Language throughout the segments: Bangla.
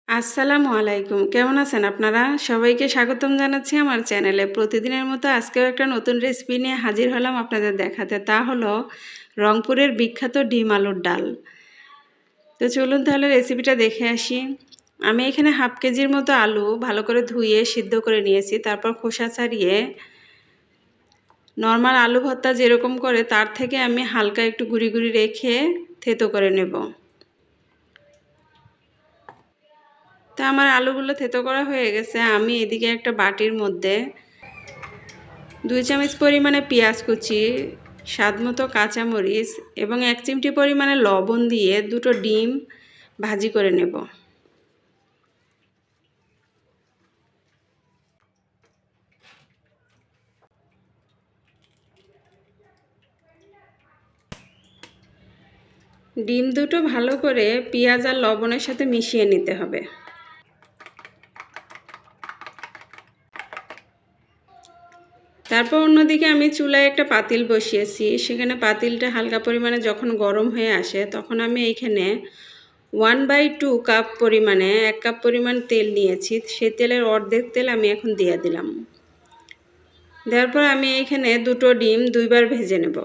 আসসালামু আলাইকুম। কেমন আছেন আপনারা? সবাইকে স্বাগতম জানাচ্ছি আমার চ্যানেলে। প্রতিদিনের মতো আজকেও একটা নতুন রেসিপি নিয়ে হাজির হলাম আপনাদের দেখাতে। তা হলো রংপুরের বিখ্যাত ডিম আলুর ডাল। তো চলুন তাহলে রেসিপিটা দেখে আসি। আমি এখানে হাফ কেজির মতো আলু ভালো করে ধুয়ে সিদ্ধ করে নিয়েছি। তারপর খোসা ছাড়িয়ে নর্মাল আলু ভর্তা যেরকম করে তার থেকে আমি হালকা একটু গুঁড়ি গুঁড়ি রেখে থেতো করে নেব। তো আমার আলুগুলো থেতো করা হয়ে গেছে। আমি এদিকে একটা বাটির মধ্যে 2 চামচ পরিমাণে পেঁয়াজ কুচি, স্বাদমতো কাঁচামরিচ এবং 1 চিমটি পরিমাণে লবণ দিয়ে দুটো ডিম ভাজি করে নেব। ডিম দুটো ভালো করে পেঁয়াজ আর লবণের সাথে মিশিয়ে নিতে হবে। তারপর অন্যদিকে আমি চুলায় একটা পাতিল বসিয়েছি। সেখানে পাতিলটা হালকা পরিমাণে যখন গরম হয়ে আসে তখন আমি এইখানে 1/2 কাপ পরিমাণে 1 কাপ পরিমাণ তেল নিয়েছি। সেই তেলের অর্ধেক তেল আমি এখন দিয়ে দিলাম। দেওয়ার পর আমি এইখানে দুটো ডিম 2 বার ভেজে নেব।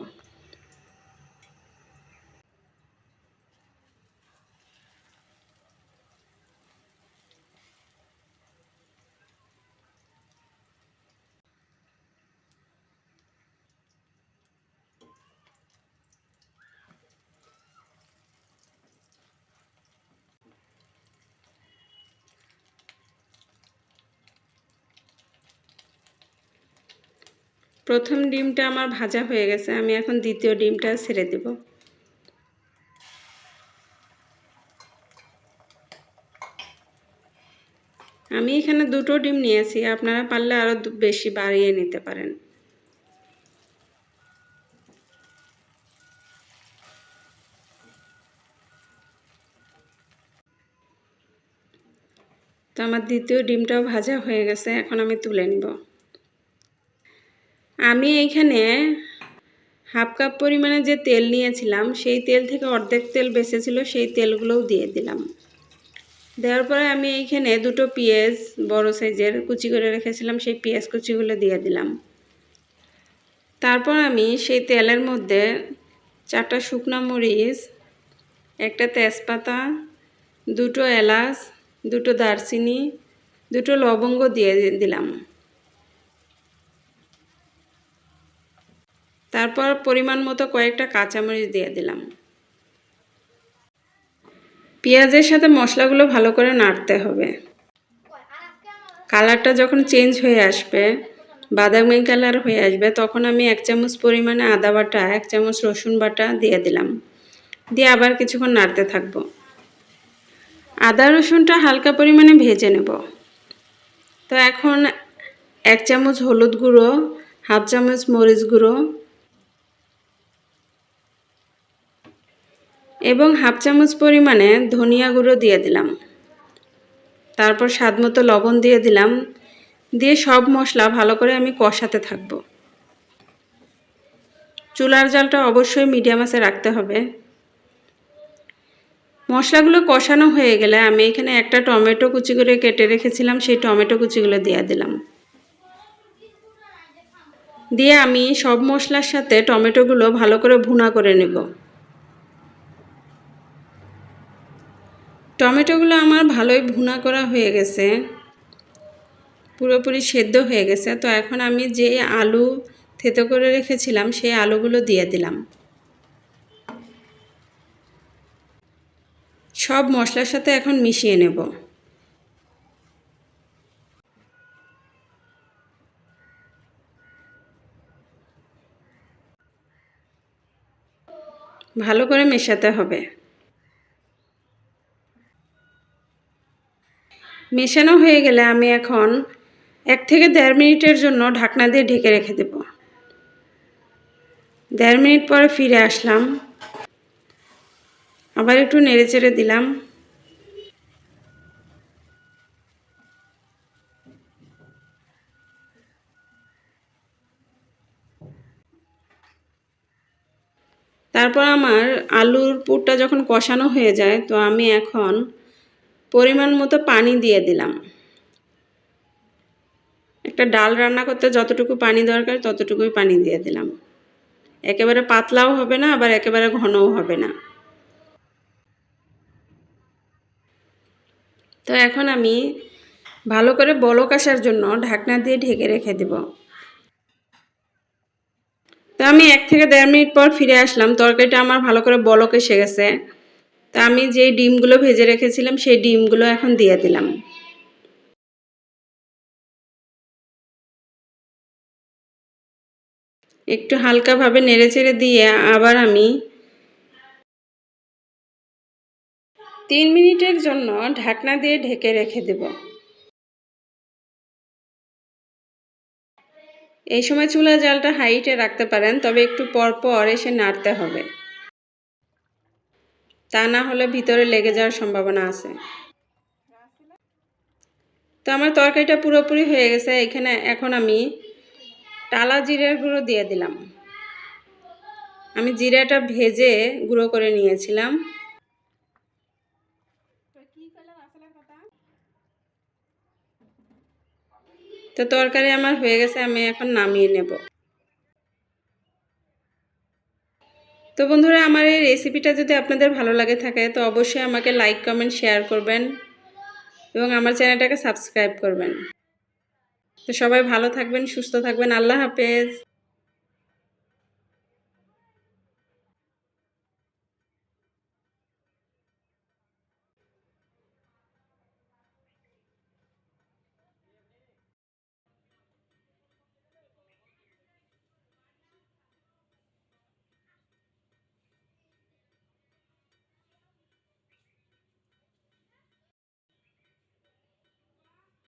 প্রথম ডিমটা আমার ভাজা হয়ে গেছে। আমি এখন দ্বিতীয় ডিমটা ছেড়ে দেব। আমি এখানে দুটো ডিম নিয়েছি, আপনারা পারলে আরও বেশি বাড়িয়ে নিতে পারেন। তো আমার দ্বিতীয় ডিমটাও ভাজা হয়ে গেছে, এখন আমি তুলে নেব। আমি এইখানে হাফ কাপ পরিমাণে যে তেল নিয়েছিলাম সেই তেল থেকে অর্ধেক তেল বেঁচেছিল, সেই তেলগুলোও দিয়ে দিলাম। দেওয়ার পরে আমি এইখানে দুটো পেঁয়াজ বড় সাইজের কুচি করে রেখেছিলাম, সেই পেঁয়াজ কুচিগুলো দিয়ে দিলাম। তারপর আমি সেই তেলের মধ্যে 4টা শুকনো মরিচ, একটা তেজপাতা, দুটো এলাচ, দুটো দারচিনি, দুটো লবঙ্গ দিয়ে দিলাম। তারপর পরিমাণ মতো কয়েকটা কাঁচামরিচ দিয়ে দিলাম। পেঁয়াজের সাথে মশলাগুলো ভালো করে নাড়তে হবে। কালারটা যখন চেঞ্জ হয়ে আসবে, বাদামি কালার হয়ে আসবে, তখন আমি 1 চামচ পরিমাণে আদা বাটা, 1 চামচ রসুন বাটা দিয়ে দিলাম। দিয়ে আবার কিছুক্ষণ নাড়তে থাকবো। আদা রসুনটা হালকা পরিমাণে ভেজে নেব। তো এখন 1 চামচ হলুদ গুঁড়ো, হাফ চামচ মরিচ গুঁড়ো এবং হাফ চামচ পরিমাণে ধনিয়া গুঁড়ো দিয়ে দিলাম। তারপর স্বাদমতো লবণ দিয়ে দিলাম। দিয়ে সব মশলা ভালো করে আমি কষাতে থাকব। চুলার জালটা অবশ্যই মিডিয়াম আঁচে রাখতে হবে। মশলাগুলো কষানো হয়ে গেলে আমি এখানে একটা টমেটো কুচি করে কেটে রেখেছিলাম, সেই টমেটো কুচিগুলো দিয়ে দিলাম। দিয়ে আমি সব মশলার সাথে টমেটোগুলো ভালো করে ভুনা করে নেব। টমেটোগুলো আমার ভালোই ভুনা করা হয়ে গেছে, পুরোপুরি সেদ্ধ হয়ে গেছে। তো এখন আমি যে আলু থেতো করে রেখেছিলাম সেই আলুগুলো দিয়ে দিলাম। সব মশলার সাথে এখন মিশিয়ে নেব। ভালো করে মেশাতে হবে। মেশানো হয়ে গেলে আমি এখন 1 থেকে 1.5 মিনিটের জন্য ঢাকনা দিয়ে ঢেকে রেখে দেব। 1.5 মিনিট পরে ফিরে আসলাম। আবার একটু নেড়েচেড়ে দিলাম। তারপর আমার আলুর পুরটা যখন কষানো হয়ে যায়, তো আমি এখন পরিমাণ মতো পানি দিয়ে দিলাম। একটা ডাল রান্না করতে যতটুকু পানি দরকার ততটুকুই পানি দিয়ে দিলাম। একেবারে পাতলাও হবে না, আবার একেবারে ঘনও হবে না। তো এখন আমি ভালো করে বলক আসার জন্য ঢাকনা দিয়ে ঢেকে রেখে দেব। তো আমি 1 থেকে 1.5 মিনিট পর ফিরে আসলাম। তরকারিটা আমার ভালো করে বলক এসে গেছে। তা আমি যেই ডিমগুলো ভেজে রেখেছিলাম সেই ডিমগুলো এখন দিয়ে দিলাম। একটু হালকাভাবে নেড়েচেড়ে দিয়ে আবার আমি 3 মিনিটের জন্য ঢাকনা দিয়ে ঢেকে রেখে দেব। এই সময় চুলার জালটা হাইটে রাখতে পারেন, তবে একটু পর পর এসে নাড়তে হবে, তা না হলে ভিতরে লেগে যাওয়ার সম্ভাবনা আছে। তো আমার তরকারিটা পুরোপুরি হয়ে গেছে। এখানে এখন আমি টালা জিরার গুঁড়ো দিয়ে দিলাম। আমি জিরাটা ভেজে গুঁড়ো করে নিয়েছিলাম। তো তরকারি আমার হয়ে গেছে, আমি এখন নামিয়ে নেব। তো বন্ধুরা, আমার এই রেসিপিটা যদি আপনাদের ভালো লাগে থাকে তো অবশ্যই আমাকে লাইক, কমেন্ট, শেয়ার করবেন এবং আমার চ্যানেলটাকে সাবস্ক্রাইব করবেন। তো সবাই ভালো থাকবেন, সুস্থ থাকবেন। আল্লাহ হাফেজ।